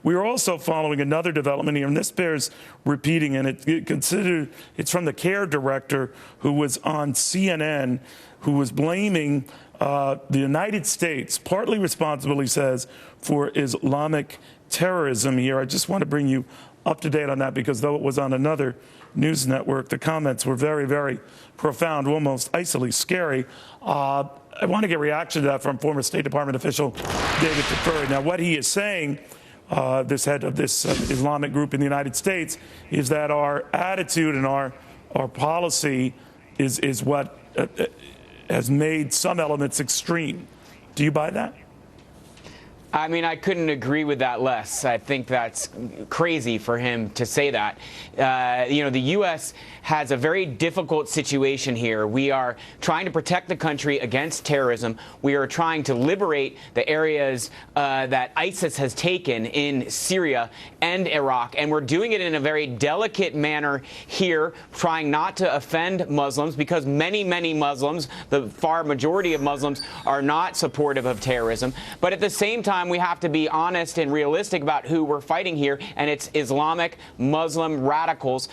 We are also following another development here, and this bears repeating, and it's from the CAIR director who was on CNN, who was blaming the United States, partly responsible, he says, for Islamic terrorism here. I just want to bring you up to date on that, because though it was on another news network, the comments were very, very profound, almost icily scary. I want to get reaction to that from former State Department official David Tafuri. Now, what he is saying, this head of this Islamic group in the United States, is that our attitude and our policy is what has made some elements extreme. Do you buy that? I mean, I couldn't agree with that less. I think that's crazy for him to say that. You know, the U.S. has a very difficult situation here. We are trying to protect the country against terrorism. We are trying to liberate the areas that ISIS has taken in Syria and Iraq. And we're doing it in a very delicate manner here, trying not to offend Muslims, because many, many Muslims, the far majority of Muslims, are not supportive of terrorism. But at the same time, we have to be honest and realistic about who we're fighting here, and it's Islamic Muslim radicals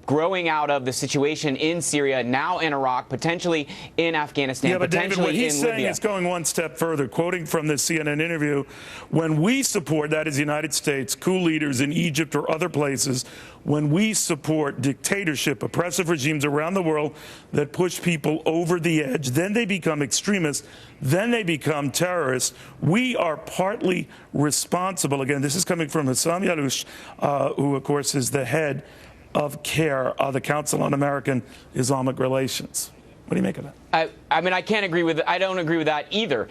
growing out of the situation in Syria, now in Iraq, potentially in Afghanistan, yeah, but potentially David, what he's in saying Libya. is going one step further, quoting from this CNN interview, when we support, that is the United States, coup leaders in Egypt or other places, when we support dictatorship, oppressive regimes around the world that push people over the edge, then they become extremists, then they become terrorists. We are partly responsible. Again, this is coming from Hassam Yaloush, who, of course, is the head of CAIR, the Council on American Islamic Relations. What do you make of that? I mean, I can't agree with it. I don't agree with that either.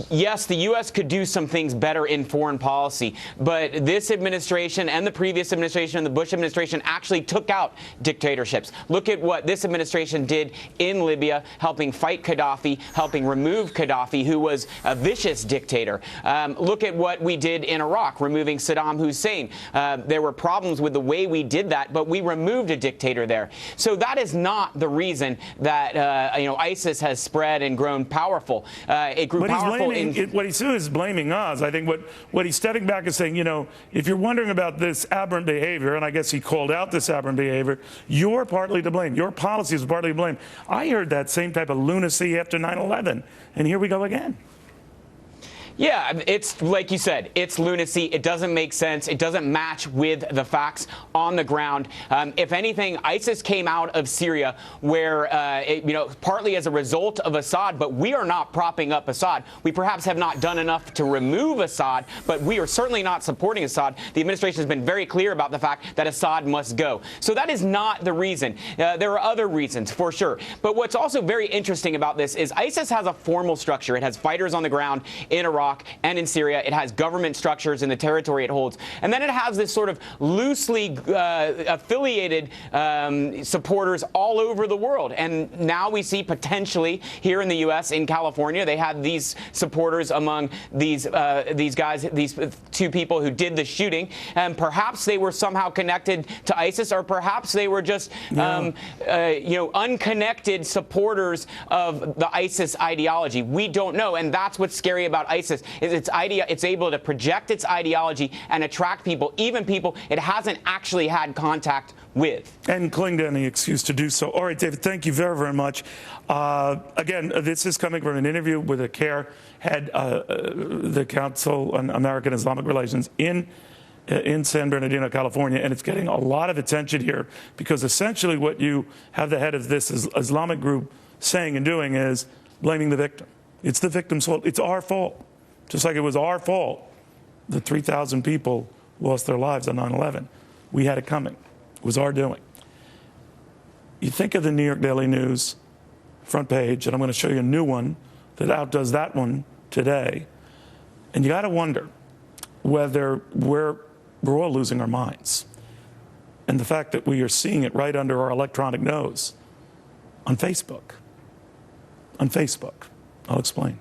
Yes, the U.S. could do some things better in foreign policy, but this administration and the previous administration and the Bush administration actually took out dictatorships. Look at what this administration did in Libya, helping fight Gaddafi, helping remove Gaddafi, who was a vicious dictator. Look at what we did in Iraq, removing Saddam Hussein. There were problems with the way we did that, but we removed a dictator there. So that is not the reason that ISIS has spread and grown powerful. It grew powerful. What he's doing is blaming us. I think what he's stepping back and saying, if you're wondering about this aberrant behavior, and I guess he called out this aberrant behavior, you're partly to blame. Your policy is partly to blame. I heard that same type of lunacy after 9/11, and here we go again. Yeah, it's like you said, it's lunacy. It doesn't make sense. It doesn't match with the facts on the ground. If anything, ISIS came out of Syria where, partly as a result of Assad, but we are not propping up Assad. We perhaps have not done enough to remove Assad, but we are certainly not supporting Assad. The administration has been very clear about the fact that Assad must go. So that is not the reason. There are other reasons, for sure. But what's also very interesting about this is ISIS has a formal structure. It has fighters on the ground in Iraq and in Syria. It has government structures in the territory it holds. And then it has this sort of loosely affiliated supporters all over the world. And now we see potentially here in the U.S., in California, they had these supporters among these guys, these two people who did the shooting. And perhaps they were somehow connected to ISIS, or perhaps they were just, unconnected supporters of the ISIS ideology. We don't know. And that's what's scary about ISIS. It's able to project its ideology and attract people, even people it hasn't actually had contact with. And cling to any excuse to do so. All right, David, thank you very, very much. Again, this is coming from an interview with a CAIR head, the Council on American Islamic Relations in San Bernardino, California, and it's getting a lot of attention here because essentially what you have the head of this Islamic group saying and doing is blaming the victim. It's the victim's fault. It's our fault. Just like it was our fault that 3,000 people lost their lives on 9/11. We had it coming. It was our doing. You think of the New York Daily News front page, and I'm going to show you a new one that outdoes that one today. And you got to wonder whether we're all losing our minds. And the fact that we are seeing it right under our electronic nose on Facebook. On Facebook. I'll explain.